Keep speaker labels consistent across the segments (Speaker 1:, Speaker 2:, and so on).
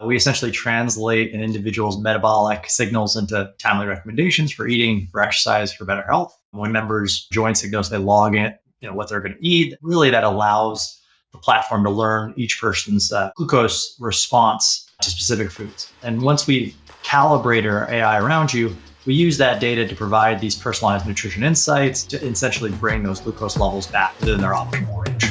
Speaker 1: We essentially translate an individual's metabolic signals into timely recommendations for eating, for exercise, for better health. When members join Signos, they log in, what they're going to eat. Really, that allows the platform to learn each person's glucose response to specific foods. And once we calibrate our AI around you, we use that data to provide these personalized nutrition insights to essentially bring those glucose levels back within their optimal range.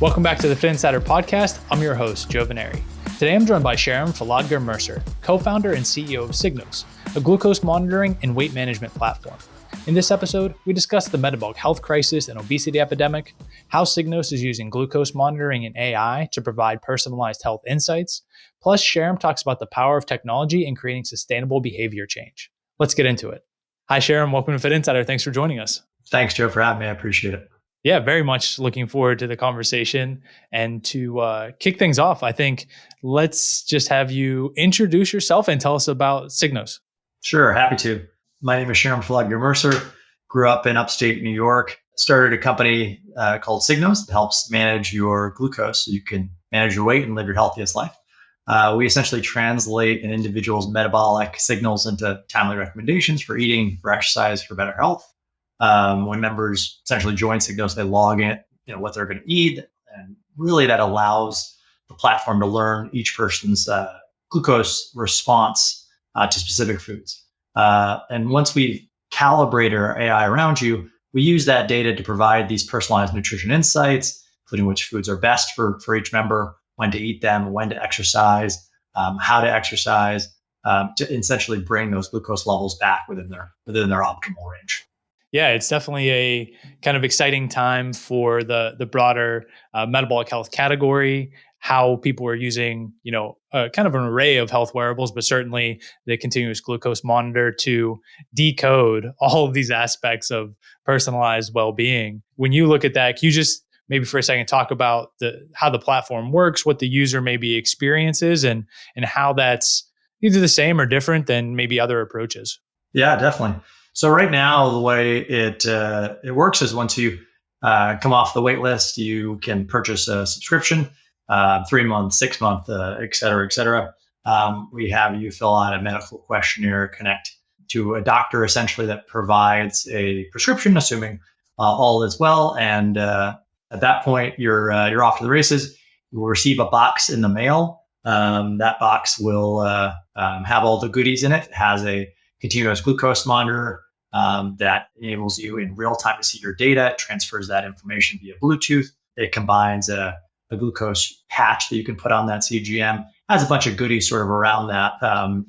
Speaker 2: Welcome back to the Fitt Insider Podcast. I'm your host, Joe Veneri. Today I'm joined by Sharam Fouladgar-Mercer, co-founder and CEO of Signos, a glucose monitoring and weight management platform. In this episode, we discuss the metabolic health crisis and obesity epidemic, how Signos is using glucose monitoring and AI to provide personalized health insights, plus Sharam talks about the power of technology in creating sustainable behavior change. Let's get into it. Hi, Sharam. Welcome to Fitt Insider. Thanks for joining us.
Speaker 1: Thanks, Joe, for having me. I appreciate it.
Speaker 2: Yeah, very much looking forward to the conversation. And to kick things off, I think let's just have you introduce yourself and tell us about Signos.
Speaker 1: Sure, happy to. My name is Sharam Fouladgar-Mercer. Grew up in upstate New York. Started a company called Signos that helps manage your glucose so you can manage your weight and live your healthiest life. We essentially translate an individual's metabolic signals into timely recommendations for eating, for exercise, for better health. When members essentially join Signos, they log in, what they're going to eat. And really that allows the platform to learn each person's glucose response to specific foods. And once we calibrate our AI around you, we use that data to provide these personalized nutrition insights, including which foods are best for each member, when to eat them, when to exercise, how to exercise, to essentially bring those glucose levels back within their optimal range.
Speaker 2: Yeah, it's definitely a kind of exciting time for the broader metabolic health category, how people are using, kind of an array of health wearables, but certainly the continuous glucose monitor to decode all of these aspects of personalized well-being. When you look at that, can you just maybe for a second talk about how the platform works, what the user maybe experiences, and how that's either the same or different than maybe other approaches?
Speaker 1: Yeah, definitely. So right now, the way it works is once you come off the wait list, you can purchase a subscription, 3 months, 6 month, et cetera, et cetera. We have you fill out a medical questionnaire, connect to a doctor essentially that provides a prescription, assuming all is well. And at that point, you're off to the races. You will receive a box in the mail. That box will have all the goodies in it. It has a continuous glucose monitor that enables you in real time to see your data. It transfers that information via Bluetooth. It combines a glucose patch that you can put on that CGM. Has a bunch of goodies sort of around that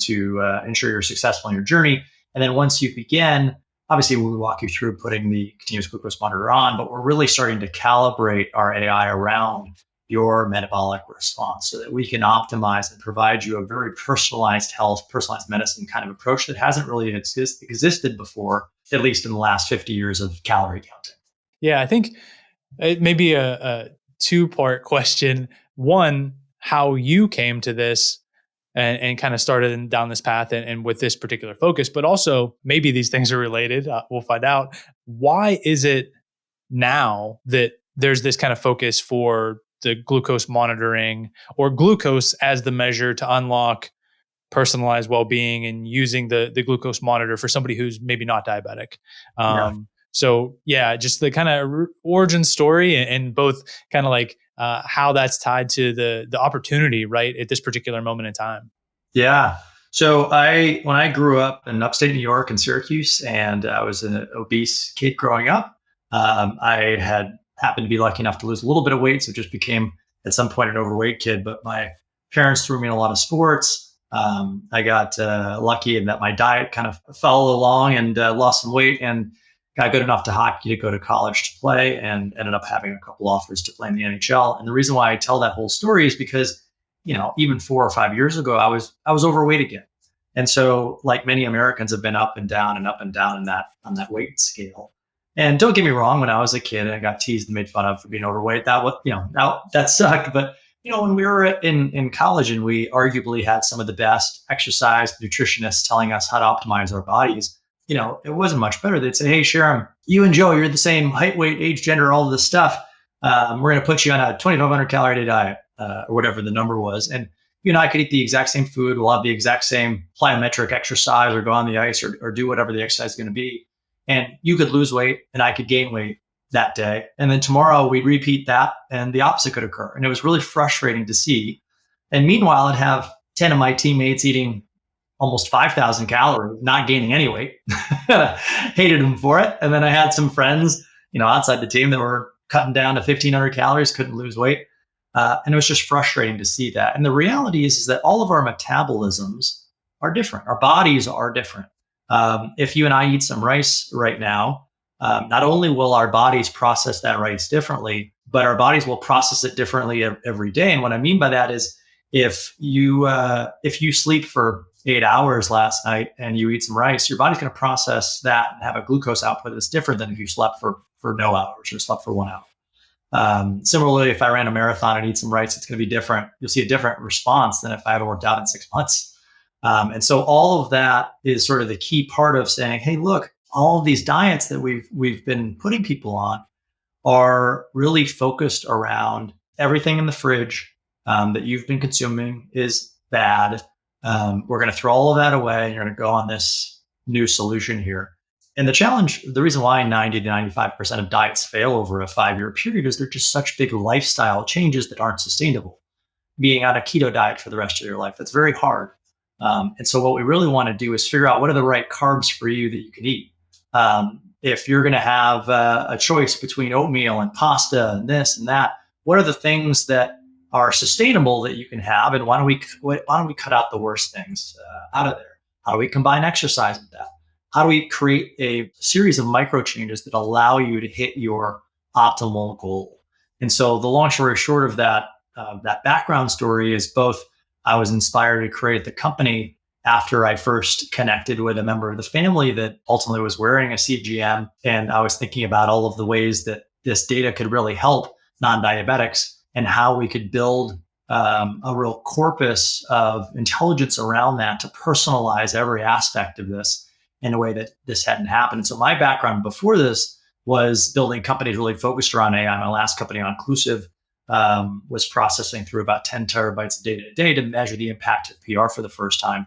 Speaker 1: to ensure you're successful in your journey. And then once you begin, obviously we walk you through putting the continuous glucose monitor on, but we're really starting to calibrate our AI around your metabolic response so that we can optimize and provide you a very personalized health, personalized medicine kind of approach that hasn't really existed before, at least in the last 50 years of calorie counting.
Speaker 2: Yeah, I think it may be a two-part question. One, how you came to this and kind of started down this path and with this particular focus, but also maybe these things are related. We'll find out. Why is it now that there's this kind of focus for the glucose monitoring or glucose as the measure to unlock personalized well-being and using the glucose monitor for somebody who's maybe not diabetic? So yeah, just the kind of origin story and both kind of like how that's tied to the opportunity, right, at this particular moment in time.
Speaker 1: Yeah. So when I grew up in upstate New York in Syracuse, and I was an obese kid growing up, I had happened to be lucky enough to lose a little bit of weight, so just became at some point an overweight kid. But my parents threw me in a lot of sports. I got lucky in that my diet kind of followed along and lost some weight and got good enough to hockey to go to college to play, and ended up having a couple offers to play in the NHL. And the reason why I tell that whole story is because, even 4 or 5 years ago, I was overweight again. And so, like many Americans have been up and down and up and down on that weight scale. And don't get me wrong, when I was a kid and I got teased and made fun of for being overweight, that sucked. But when we were in college and we arguably had some of the best exercise nutritionists telling us how to optimize our bodies, it wasn't much better. They'd say, hey, Sharam, you and Joe, you're the same height, weight, age, gender, all of this stuff. We're going to put you on a 2,500 calorie a day diet, or whatever the number was. And you and I could eat the exact same food. We'll have the exact same plyometric exercise or go on the ice or do whatever the exercise is going to be. And you could lose weight and I could gain weight that day. And then tomorrow we'd repeat that and the opposite could occur. And it was really frustrating to see. And meanwhile, I'd have 10 of my teammates eating almost 5,000 calories, not gaining any weight. Hated them for it. And then I had some friends, outside the team that were cutting down to 1,500 calories, couldn't lose weight. And it was just frustrating to see that. And the reality is that all of our metabolisms are different. Our bodies are different. If you and I eat some rice right now, not only will our bodies process that rice differently, but our bodies will process it differently every day. And what I mean by that is if you sleep for 8 hours last night and you eat some rice, your body's going to process that and have a glucose output that's different than if you slept for no hours or slept for 1 hour. Similarly, if I ran a marathon and eat some rice, it's going to be different. You'll see a different response than if I haven't worked out in 6 months. And so all of that is sort of the key part of saying, hey, look, all of these diets that we've been putting people on are really focused around everything in the fridge that you've been consuming is bad. We're going to throw all of that away and you're going to go on this new solution here. And the challenge, the reason why 90 to 95% of diets fail over a 5-year period is they're just such big lifestyle changes that aren't sustainable. Being on a keto diet for the rest of your life, that's very hard. And so what we really want to do is figure out what are the right carbs for you that you can eat. If you're going to have a choice between oatmeal and pasta and this and that, what are the things that are sustainable that you can have? And why don't we cut out the worst things out of there? How do we combine exercise with that? How do we create a series of micro changes that allow you to hit your optimal goal? And so the long story short of that background story is both I was inspired to create the company after I first connected with a member of the family that ultimately was wearing a CGM. And I was thinking about all of the ways that this data could really help non-diabetics and how we could build a real corpus of intelligence around that to personalize every aspect of this in a way that this hadn't happened. And so my background before this was building companies really focused around AI. My last company, Inclusive, was processing through about 10 terabytes of data a day to measure the impact of PR for the first time.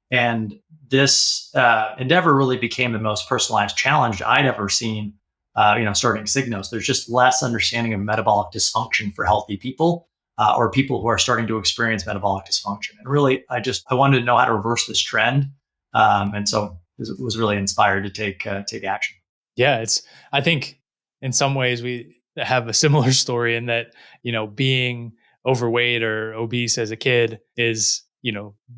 Speaker 1: And this endeavor really became the most personalized challenge I'd ever seen, starting Signos. There's just less understanding of metabolic dysfunction for healthy people or people who are starting to experience metabolic dysfunction. And really, I wanted to know how to reverse this trend. And so was really inspired to take action.
Speaker 2: Yeah, I think in some ways we have a similar story in that, being overweight or obese as a kid is,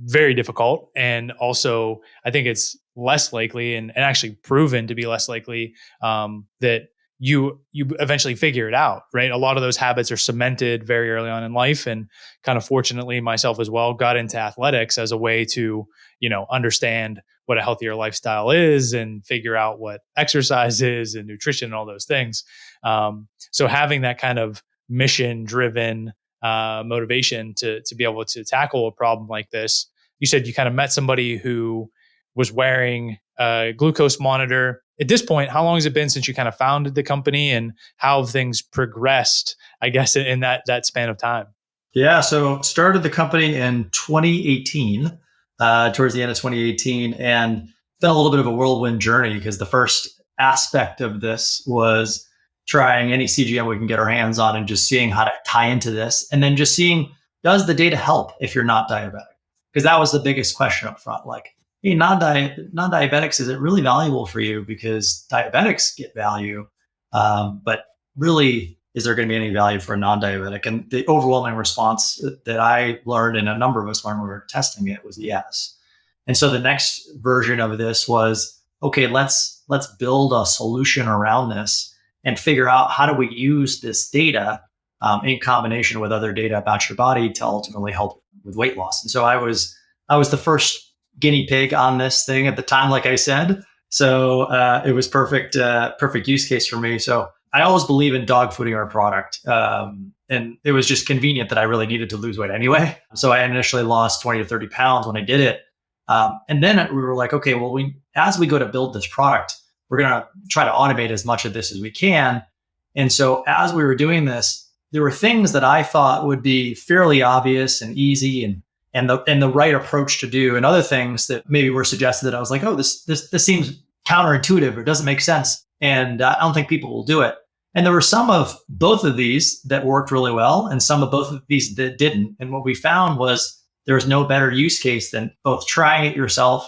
Speaker 2: very difficult. And also I think it's less likely and actually proven to be less likely that you eventually figure it out, right? A lot of those habits are cemented very early on in life. And kind of fortunately myself as well got into athletics as a way to, understand what a healthier lifestyle is and figure out what exercise is and nutrition and all those things. So having that kind of mission driven motivation to be able to tackle a problem like this. You said you kind of met somebody who was wearing a glucose monitor. At this point, how long has it been since you kind of founded the company and how have things progressed, I guess, in that span of time?
Speaker 1: Yeah, so started the company in 2018, towards the end of 2018, and it's been a little bit of a whirlwind journey because the first aspect of this was trying any CGM we can get our hands on and just seeing how to tie into this, and then just seeing, does the data help if you're not diabetic? Because that was the biggest question up front. Like, hey, non-diabetics, is it really valuable for you? Because diabetics get value, but really, is there going to be any value for a non-diabetic? And the overwhelming response that I learned, and a number of us learned when we were testing it, was yes. And so the next version of this was, okay, let's build a solution around this and figure out how do we use this data in combination with other data about your body to ultimately help with weight loss. And so I was the first guinea pig on this thing at the time, like I said. So it was perfect use case for me. So I always believe in dog fooding our product. And it was just convenient that I really needed to lose weight anyway. So I initially lost 20 to 30 pounds when I did it. And then we were like, okay, well, as we go to build this product, we're going to try to automate as much of this as we can. And so as we were doing this, there were things that I thought would be fairly obvious and easy and the right approach to do, and other things that maybe were suggested that I was like, oh, this seems counterintuitive or doesn't make sense, and I don't think people will do it. And there were some of both of these that worked really well, and some of both of these that didn't. And what we found was there was no better use case than both trying it yourself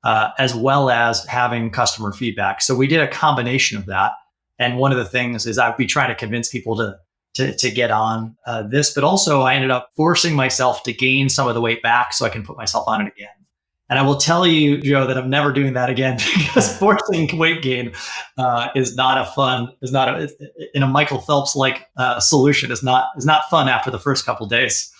Speaker 1: as well as having customer feedback. So we did a combination of that. And one of the things is I'd be trying to convince people to get on this, but also I ended up forcing myself to gain some of the weight back so I can put myself on it again. And I will tell you, Joe, that I'm never doing that again because forcing weight gain is not in a Michael Phelps like solution is not fun after the first couple of days.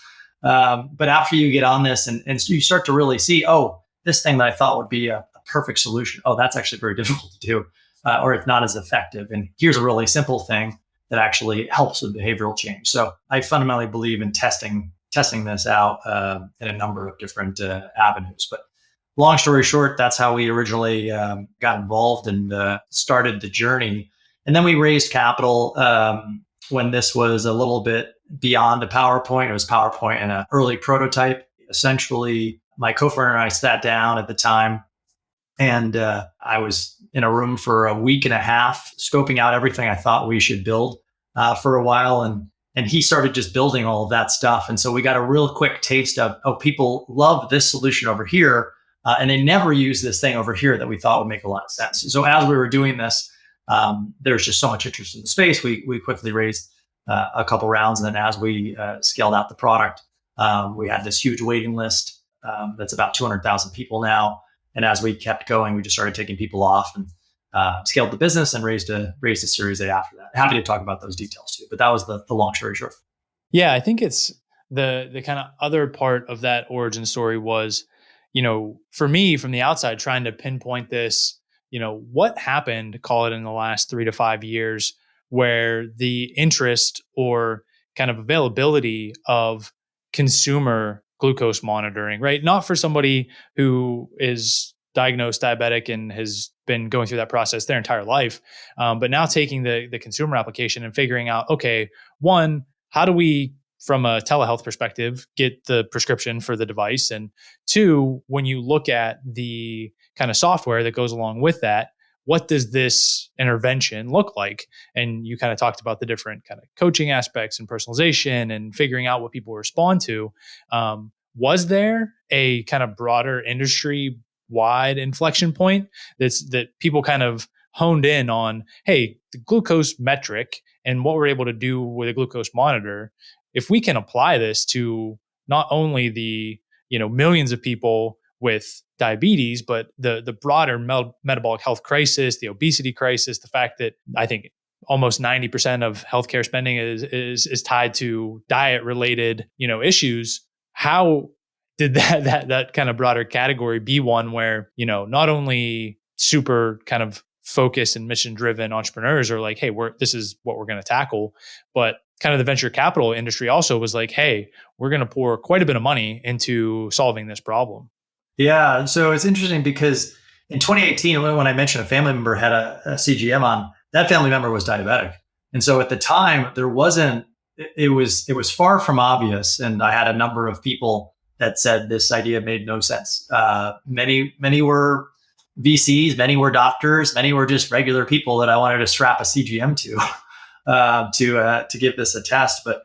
Speaker 1: But after you get on this and you start to really see, oh, this thing that I thought would be a perfect solution, oh, that's actually very difficult to do, or it's not as effective. And here's a really simple thing that actually helps with behavioral change. So I fundamentally believe in testing this out in a number of different avenues. But long story short, that's how we originally got involved and started the journey. And then we raised capital when this was a little bit beyond a PowerPoint. It was PowerPoint and an early prototype. Essentially, my co-founder and I sat down at the time, and I was in a room for a week and a half, scoping out everything I thought we should build for a while. And he started just building all of that stuff. And so we got a real quick taste of, oh, people love this solution over here. And they never use this thing over here that we thought would make a lot of sense. So as we were doing this, there's just so much interest in the space. We quickly raised a couple rounds. And then as we scaled out the product, we had this huge waiting list that's about 200,000 people now. And as we kept going, we just started taking people off and scaled the business and raised a Series A after that. Happy to talk about those details too, but that was the long story short.
Speaker 2: Yeah, I think it's the kind of other part of that origin story was, for me from the outside, trying to pinpoint this, what happened, call it in the last 3 to 5 years, where the interest or kind of availability of consumer glucose monitoring, right? Not for somebody who is diagnosed diabetic and has been going through that process their entire life, but now taking the consumer application and figuring out, okay, one, how do we, from a telehealth perspective, get the prescription for the device? And two, when you look at the kind of software that goes along with that, what does this intervention look like? And you kind of talked about the different kind of coaching aspects and personalization and figuring out what people respond to. Was there a kind of broader industry wide inflection point that people kind of honed in on, hey, the glucose metric and what we're able to do with a glucose monitor, if we can apply this to not only the millions of people with diabetes, but the broader metabolic health crisis, the obesity crisis, the fact that I think almost 90% of healthcare spending is tied to diet related issues. How did that kind of broader category be one where not only super kind of focused and mission driven entrepreneurs are like, hey, this is what we're going to tackle, but kind of the venture capital industry also was like, hey, we're going to pour quite a bit of money into solving this problem.
Speaker 1: Yeah. So it's interesting because in 2018, when I mentioned a family member had a CGM on, that family member was diabetic. And so at the time there wasn't, it was far from obvious. And I had a number of people that said this idea made no sense. Many were VCs, many were doctors, many were just regular people that I wanted to strap a CGM to give this a test. But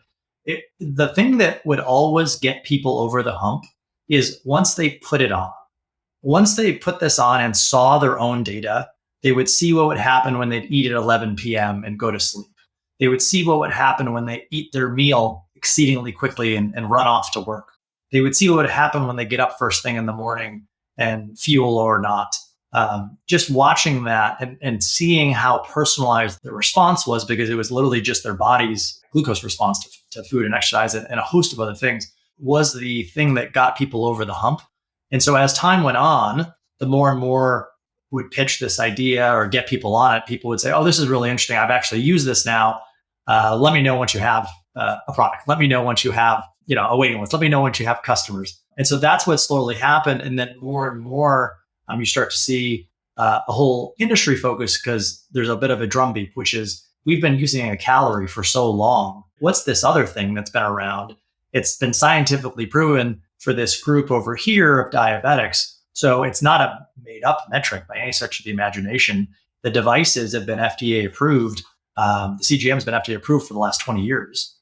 Speaker 1: the thing that would always get people over the hump is once they put this on and saw their own data, they would see what would happen when they'd eat at 11 p.m. and go to sleep. They would see what would happen when they eat their meal exceedingly quickly and run off to work. They would see what would happen when they get up first thing in the morning and fuel or not. Just watching that and seeing how personalized the response was, because it was literally just their body's glucose response to food and exercise and a host of other things, was the thing that got people over the hump. And so as time went on, the more and more would pitch this idea or get people on it, people would say, oh, this is really interesting. I've actually used this now. Let me know once you have a product. Let me know once you have a waiting list. Let me know once you have customers. And so that's what slowly happened. And then more and more, you start to see a whole industry focus because there's a bit of a drumbeat, which is we've been using a calorie for so long. What's this other thing that's been around? It's been scientifically proven for this group over here of diabetics. So it's not a made up metric by any stretch of the imagination. The devices have been FDA approved. The CGM has been FDA approved for the last 20 years.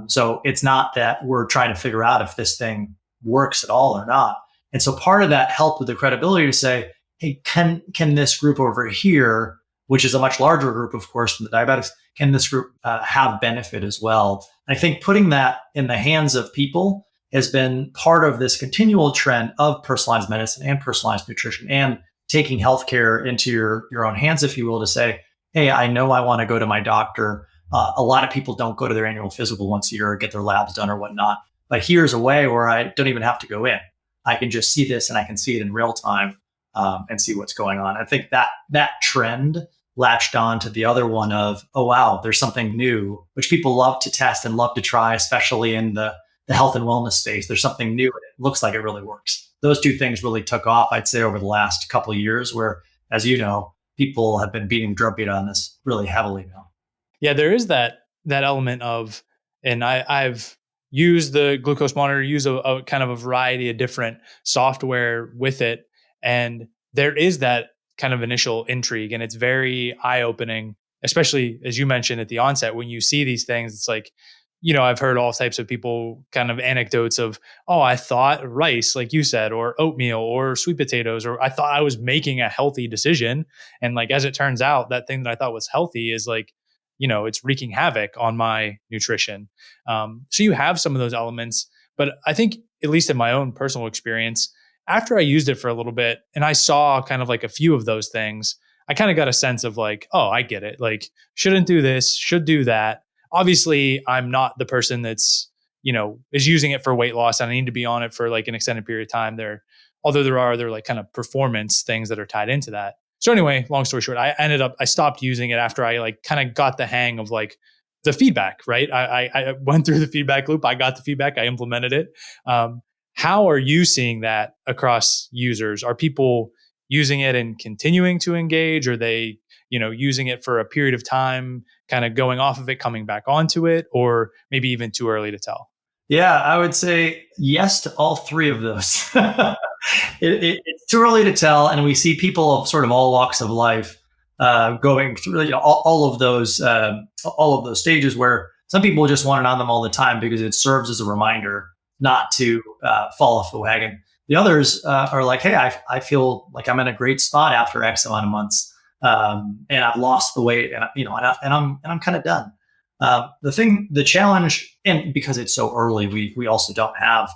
Speaker 1: So it's not that we're trying to figure out if this thing works at all or not. And so part of that helped with the credibility to say, hey, can this group over here, which is a much larger group, of course, than the diabetics, can this group have benefit as well? I think putting that in the hands of people has been part of this continual trend of personalized medicine and personalized nutrition and taking healthcare into your own hands, if you will, to say, hey, I know I want to go to my doctor. A lot of people don't go to their annual physical once a year or get their labs done or whatnot. But here's a way where I don't even have to go in. I can just see this and I can see it in real time and see what's going on. I think that trend latched on to the other one of, oh, wow, there's something new, which people love to test and love to try, especially in the health and wellness space. There's something new. It looks like it really works. Those two things really took off, I'd say, over the last couple of years, where, as you know, people have been beating drum beat on this really heavily now.
Speaker 2: Yeah, there is that element of, and I've used the glucose monitor, use a kind of a variety of different software with it, and there is that kind of initial intrigue, and it's very eye opening, especially as you mentioned at the onset when you see these things. It's like, I've heard all types of people kind of anecdotes of, oh, I thought rice, like you said, or oatmeal or sweet potatoes, or I thought I was making a healthy decision. And like, as it turns out, that thing that I thought was healthy is like, it's wreaking havoc on my nutrition. So you have some of those elements, but I think, at least in my own personal experience, after I used it for a little bit and I saw kind of like a few of those things, I kind of got a sense of like, oh, I get it. Like, shouldn't do this, should do that. Obviously, I'm not the person that's, is using it for weight loss and I need to be on it for like an extended period of time. Although there are other like kind of performance things that are tied into that. So anyway, long story short, I stopped using it after I like kind of got the hang of like the feedback, right? I went through the feedback loop. I got the feedback. I implemented it. How are you seeing that across users? Are people using it and continuing to engage? Are they, using it for a period of time, kind of going off of it, coming back onto it, or maybe even too early to tell?
Speaker 1: Yeah, I would say yes to all three of those. It's too early to tell, and we see people of sort of all walks of life going through all of those stages where some people just want it on them all the time because it serves as a reminder not to fall off the wagon. The others are like, hey, I feel like I'm in a great spot after X amount of months, and I've lost the weight, and I'm kind of done. The challenge, and because it's so early, we also don't have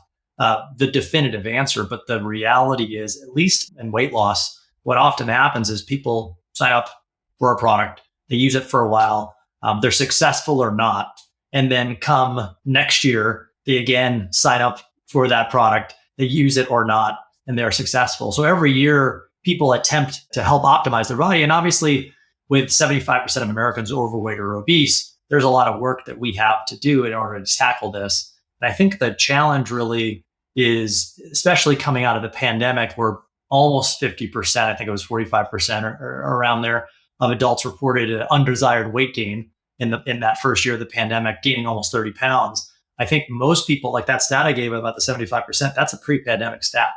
Speaker 1: the definitive answer. But the reality is, at least in weight loss, what often happens is people sign up for a product, they use it for a while, they're successful or not, and then come next year, they again sign up for that product, they use it or not, and they're successful. So every year, people attempt to help optimize their body, and obviously, with 75% of Americans overweight or obese, there's a lot of work that we have to do in order to tackle this. And I think the challenge really is, especially coming out of the pandemic, where almost 50%, I think it was 45% or around there, of adults reported an undesired weight gain in that first year of the pandemic, gaining almost 30 pounds. I think most people, like that stat I gave about the 75%, that's a pre-pandemic stat.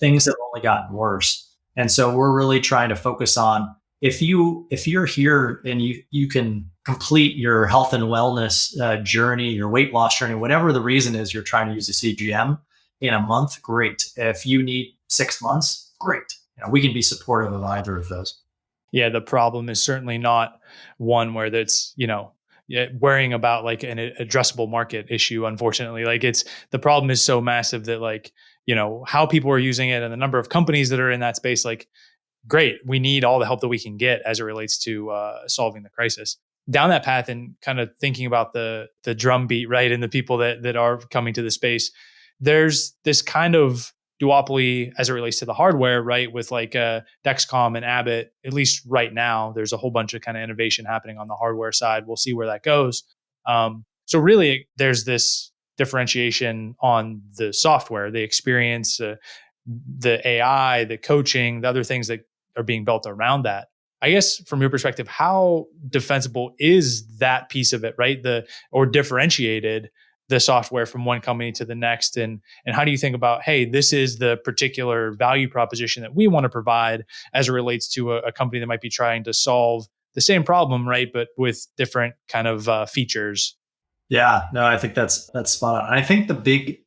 Speaker 1: Things have only gotten worse. And so we're really trying to focus on, if you're here and you can complete your health and wellness journey, your weight loss journey, whatever the reason is you're trying to use a CGM in a month, great. If you need 6 months, great. We can be supportive of either of those.
Speaker 2: Yeah, the problem is certainly not one where that's, worrying about like an addressable market issue. Unfortunately, like the problem is so massive that like, how people are using it and the number of companies that are in that space, like, great, we need all the help that we can get as it relates to solving the crisis. Down that path and kind of thinking about the drumbeat, right, and the people that are coming to the space, there's this kind of duopoly as it relates to the hardware, right? With like Dexcom and Abbott, at least right now, there's a whole bunch of kind of innovation happening on the hardware side. We'll see where that goes. So really, there's this differentiation on the software, the experience, the AI, the coaching, the other things that are being built around that. I guess from your perspective, how defensible is that piece of it, right? Or differentiated the software from one company to the next, and how do you think about, hey, this is the particular value proposition that we want to provide as it relates to a company that might be trying to solve the same problem, right, but with different kind of features.
Speaker 1: Yeah, no, I think that's spot on. I think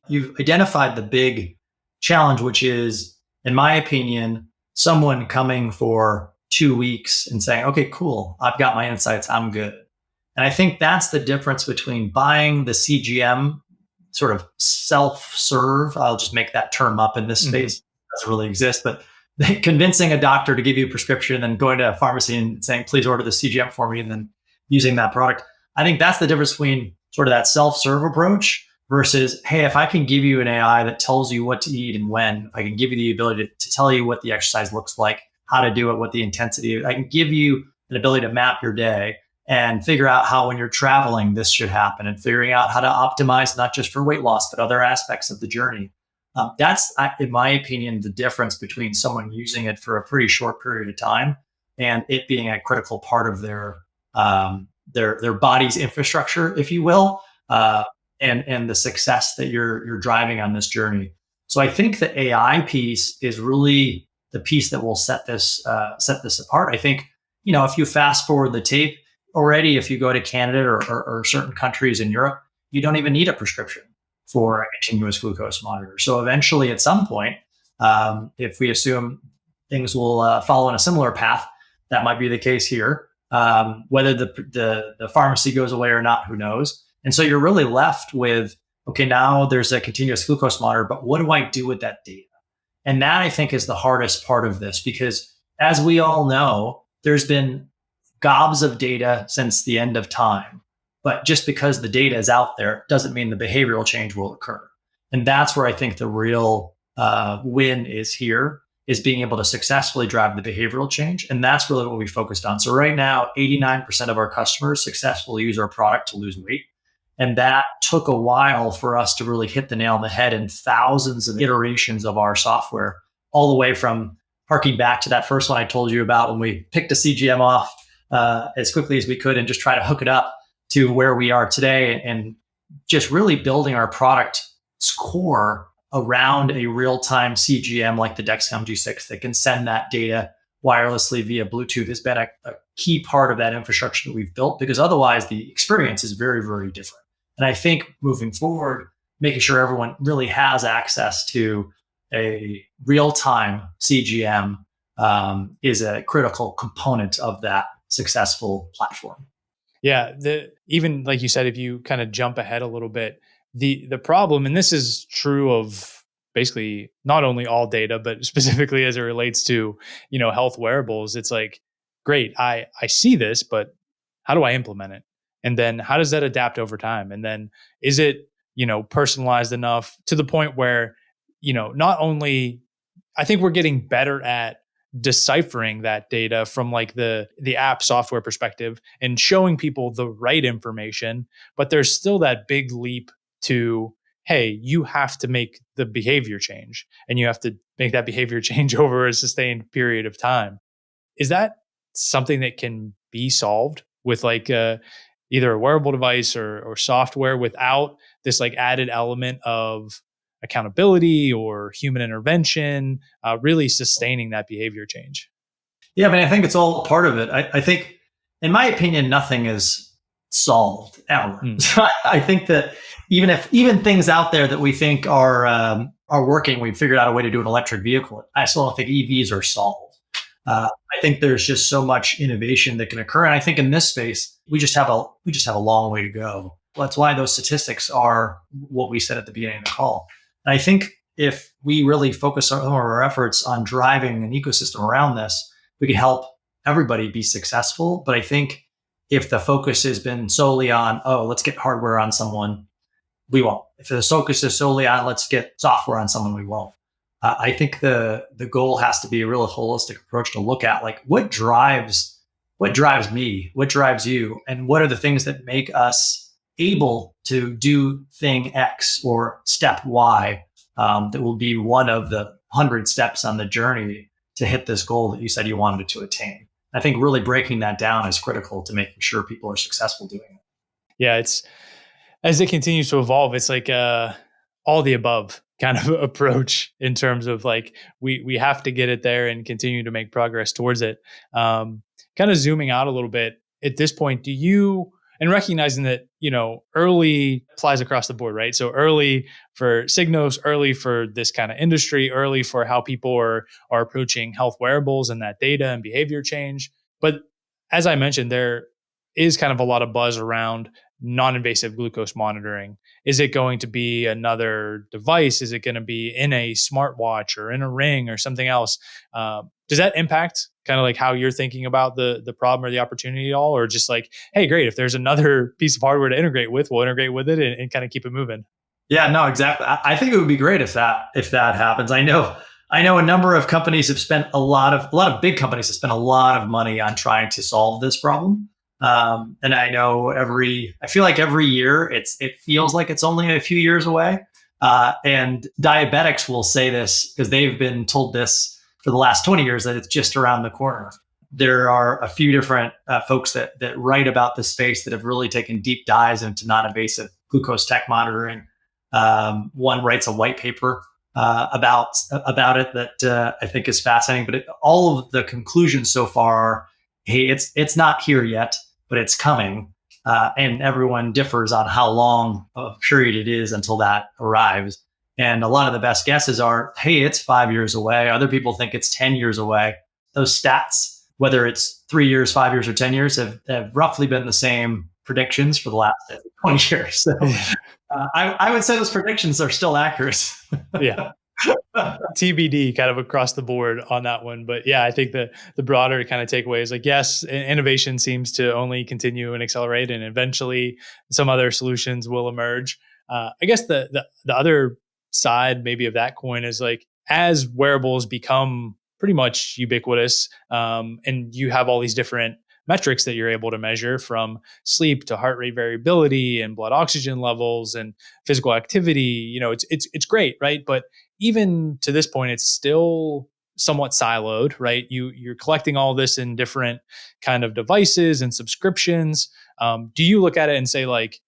Speaker 1: you've identified the big challenge, which is, in my opinion, someone coming for 2 weeks and saying, "Okay, cool, I've got my insights, I'm good." And I think that's the difference between buying the CGM sort of self-serve. I'll just make that term up in this
Speaker 2: Mm-hmm.
Speaker 1: space. It doesn't really exist, but convincing a doctor to give you a prescription and going to a pharmacy and saying, "Please order the CGM for me," and then using that product. I think that's the difference between sort of that self-serve approach versus, hey, if I can give you an AI that tells you what to eat and when, if I can give you the ability to tell you what the exercise looks like, how to do it, what the intensity is, I can give you an ability to map your day and figure out how, when you're traveling, this should happen, and figuring out how to optimize not just for weight loss, but other aspects of the journey. That's, in my opinion, the difference between someone using it for a pretty short period of time and it being a critical part of their body's infrastructure, if you will, and the success that you're driving on this journey. So I think the AI piece is really the piece that will set this apart. I think, if you fast forward the tape already, if you go to Canada or certain countries in Europe, you don't even need a prescription for a continuous glucose monitor. So eventually, at some point, if we assume things will follow in a similar path, that might be the case here. Whether the pharmacy goes away or not, who knows? And so you're really left with, okay, now there's a continuous glucose monitor, but what do I do with that data? And that, I think, is the hardest part of this, because as we all know, there's been gobs of data since the end of time. But just because the data is out there doesn't mean the behavioral change will occur. And that's where I think the real win is here, is being able to successfully drive the behavioral change. And that's really what we focused on. So right now, 89% of our customers successfully use our product to lose weight. And that took a while for us to really hit the nail on the head in thousands of iterations of our software, all the way from harking back to that first one I told you about when we picked a CGM off as quickly as we could and just try to hook it up to where we are today, and just really building our product core around a real-time CGM like the Dexcom G6 that can send that data wirelessly via Bluetooth has been a key part of that infrastructure that we've built, because otherwise the experience is very, very different. And I think moving forward, making sure everyone really has access to a real-time CGM is a critical component of that successful platform.
Speaker 2: Yeah, even like you said, if you kind of jump ahead a little bit, the problem, and this is true of basically not only all data, but specifically as it relates to health wearables, it's like, great, I see this, but how do I implement it? And then how does that adapt over time? And then is it personalized enough to the point where not only, I think we're getting better at deciphering that data from like the app software perspective and showing people the right information, but there's still that big leap to, hey, you have to make the behavior change, and you have to make that behavior change over a sustained period of time. Is that something that can be solved with like either a wearable device or software without this like added element of accountability or human intervention, really sustaining that behavior change?
Speaker 1: Yeah, I mean, I think it's all part of it. I think, in my opinion, nothing is solved ever.
Speaker 2: Mm.
Speaker 1: So I think that even things out there that we think are working, we've figured out a way to do an electric vehicle. I still don't think EVs are solved. I think there's just so much innovation that can occur, and I think in this space we just have a long way to go. That's why those statistics are what we said at the beginning of the call. And I think if we really focus some of our efforts on driving an ecosystem around this, we can help everybody be successful. But I think if the focus has been solely on, oh, let's get hardware on someone, we won't. If the focus is solely on, let's get software on someone, we won't. I think the goal has to be a real holistic approach to look at, like, what drives me, what drives you, and what are the things that make us able to do thing X or step Y, that will be one of the 100 steps on the journey to hit this goal that you said you wanted to attain. I think really breaking that down is critical to making sure people are successful doing it.
Speaker 2: Yeah, it's as it continues to evolve, it's like all the above kind of approach in terms of like we have to get it there and continue to make progress towards it. Kind of zooming out a little bit at this point, do you and recognizing that early applies across the board, right? So early for Signos, early for this kind of industry, early for how people are approaching health wearables and that data and behavior change. But as I mentioned, there is kind of a lot of buzz around non-invasive glucose monitoring. Is it going to be another device? Is it going to be in a smartwatch or in a ring or something else? Does that impact kind of like how you're thinking about the problem or the opportunity at all? Or just like, hey, great, if there's another piece of hardware to integrate with, we'll integrate with it and kind of keep it moving.
Speaker 1: Yeah, no, exactly. I think it would be great if that happens. I know a number of companies have spent a lot of big companies have spent a lot of money on trying to solve this problem. And I feel like every year it feels like it's only a few years away. And diabetics will say this because they've been told this for the last 20 years that it's just around the corner. There are a few different folks that write about this space that have really taken deep dives into non-invasive glucose tech monitoring. One writes a white paper about it that I think is fascinating. But all of the conclusions so far are, hey, it's not here yet, but it's coming, and everyone differs on how long a period it is until that arrives. And a lot of the best guesses are, hey, it's 5 years away. Other people think it's 10 years away. Those stats, whether it's 3 years, 5 years, or 10 years, have roughly been the same predictions for the last 20 years. So I would say those predictions are still accurate.
Speaker 2: Yeah. TBD kind of across the board on that one. But yeah, I think the broader kind of takeaway is like, yes, innovation seems to only continue and accelerate, and eventually some other solutions will emerge. I guess the other side maybe of that coin is like, as wearables become pretty much ubiquitous, and you have all these different metrics that you're able to measure, from sleep to heart rate variability and blood oxygen levels and physical activity. It's great, right? But even to this point, it's still somewhat siloed, right? You're collecting all this in different kind of devices and subscriptions. Do you look at it and say like,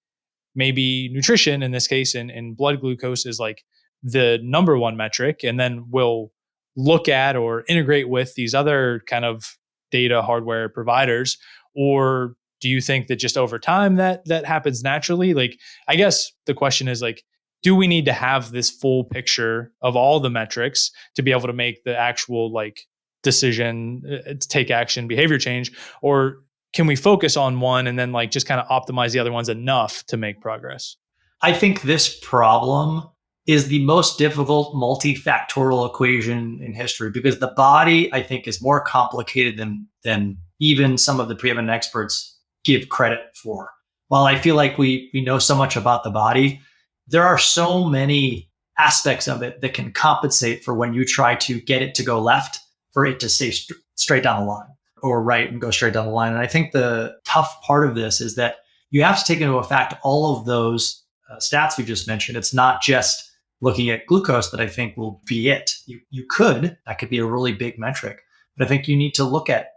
Speaker 2: maybe nutrition in this case and blood glucose is like the number one metric, and then we'll look at or integrate with these other kind of data hardware providers? Or do you think that just over time that happens naturally? Like, I guess the question is like, do we need to have this full picture of all the metrics to be able to make the actual like decision to take action, behavior change? Or can we focus on one and then like just kind of optimize the other ones enough to make progress?
Speaker 1: I think this problem is the most difficult multifactorial equation in history because the body, I think, is more complicated than even some of the preeminent experts give credit for. While I feel like we know so much about the body, there are so many aspects of it that can compensate for when you try to get it to go left for it to stay straight down the line, or right and go straight down the line. And I think the tough part of this is that you have to take into effect all of those stats you just mentioned. It's not just looking at glucose that I think will be it. That could be a really big metric, but I think you need to look at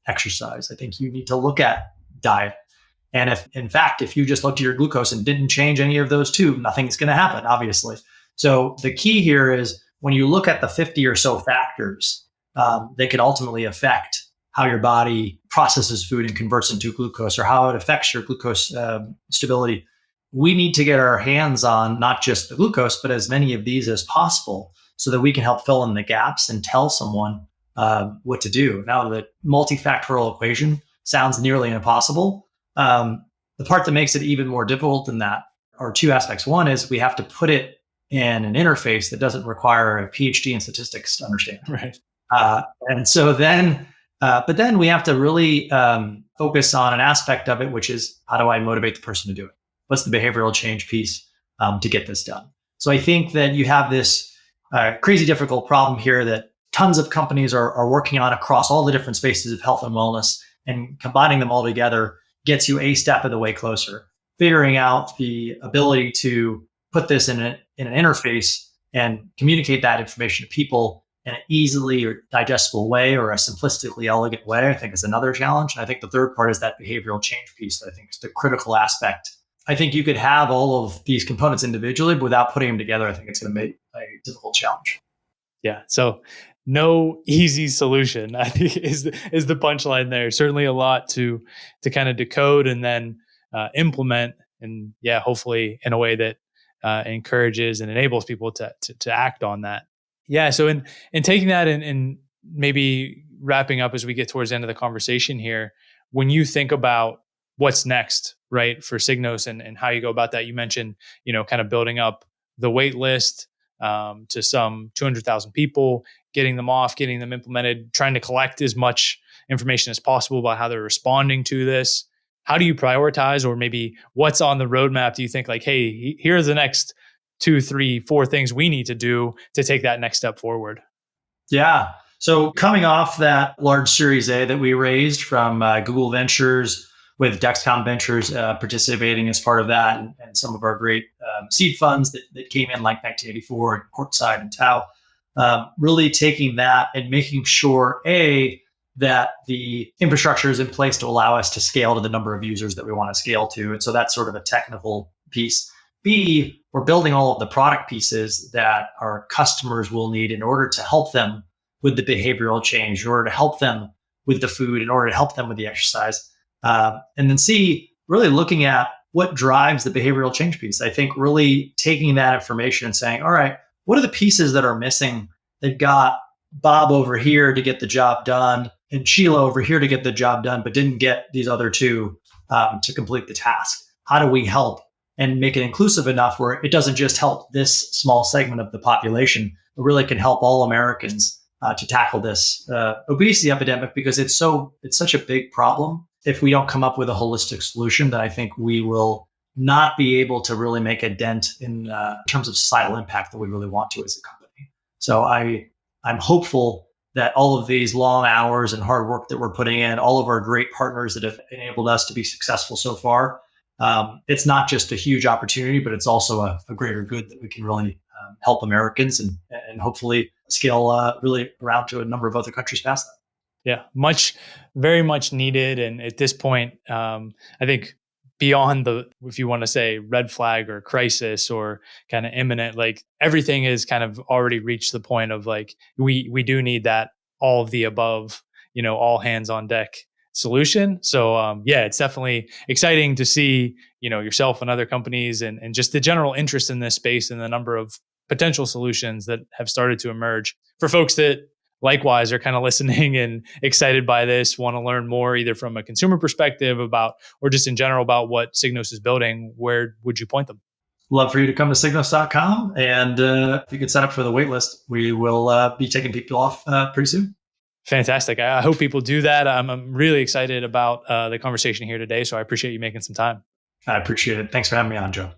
Speaker 1: exercise. I think you need to look at diet. And if you just looked at your glucose and didn't change any of those two, nothing's going to happen, obviously. So the key here is when you look at the 50 or so factors, they could ultimately affect how your body processes food and converts into glucose, or how it affects your glucose stability. We need to get our hands on not just the glucose, but as many of these as possible so that we can help fill in the gaps and tell someone what to do. Now, the multifactorial equation sounds nearly impossible. The part that makes it even more difficult than that are two aspects. One is we have to put it in an interface that doesn't require a PhD in statistics to understand.
Speaker 2: Right.
Speaker 1: And so then, but then we have to really focus on an aspect of it, which is, how do I motivate the person to do it? What's the behavioral change piece to get this done? So I think that you have this crazy difficult problem here that tons of companies are working on across all the different spaces of health and wellness, and combining them all together gets you a step of the way closer. figuring out the ability to put this in an interface and communicate that information to people in an easily or digestible way or a simplistically elegant way, I think is another challenge. And I think the third part is that behavioral change piece that I think is the critical aspect. I think you could have all of these components individually, but without putting them together, I think it's going to make a difficult challenge.
Speaker 2: Yeah. So no easy solution, I think is the punchline there. Certainly a lot to kind of decode and then implement, and yeah, hopefully in a way that encourages and enables people to act on that. Yeah. So in taking that and maybe wrapping up as we get towards the end of the conversation here, when you think about what's next, right, for Signos and how you go about that, you mentioned, kind of building up the wait list to some 200,000 people, getting them off, getting them implemented, trying to collect as much information as possible about how they're responding to this. How do you prioritize, or maybe what's on the roadmap? Do you think like, hey, here's the next 2, 3, 4 things we need to do to take that next step forward?
Speaker 1: Yeah. So coming off that large Series A that we raised from Google Ventures with Dexcom Ventures participating as part of that, and some of our great seed funds that came in like 1984 and Courtside and Tau, really taking that and making sure, that the infrastructure is in place to allow us to scale to the number of users that we want to scale to. And so that's sort of a technical piece. B, we're building all of the product pieces that our customers will need in order to help them with the behavioral change, in order to help them with the food, in order to help them with the exercise. And then C, really looking at what drives the behavioral change piece. I think really taking that information and saying, all right, what are the pieces that are missing? They've got Bob over here to get the job done and Sheila over here to get the job done, but didn't get these other two to complete the task. How do we help and make it inclusive enough where it doesn't just help this small segment of the population, but really can help all Americans to tackle this obesity epidemic, because it's such a big problem. If we don't come up with a holistic solution, then I think we will not be able to really make a dent in terms of societal impact that we really want to as a company. So I'm hopeful that all of these long hours and hard work that we're putting in, all of our great partners that have enabled us to be successful so far, it's not just a huge opportunity, but it's also a greater good that we can really help Americans and hopefully scale really around to a number of other countries past that.
Speaker 2: Yeah, very much needed. And at this point, I think beyond the, if you want to say red flag or crisis or kind of imminent, like everything has kind of already reached the point of like, we do need that all of the above, all hands on deck solution. So yeah, it's definitely exciting to see, yourself and other companies and just the general interest in this space and the number of potential solutions that have started to emerge for folks that likewise are kind of listening and excited by this, want to learn more either from a consumer perspective about, or just in general about what Signos is building. Where would you point them?
Speaker 1: Love for you to come to signos.com. And if you could sign up for the waitlist, we will be taking people off pretty soon.
Speaker 2: Fantastic. I hope people do that. I'm really excited about the conversation here today. So I appreciate you making some time.
Speaker 1: I appreciate it. Thanks for having me on, Joe.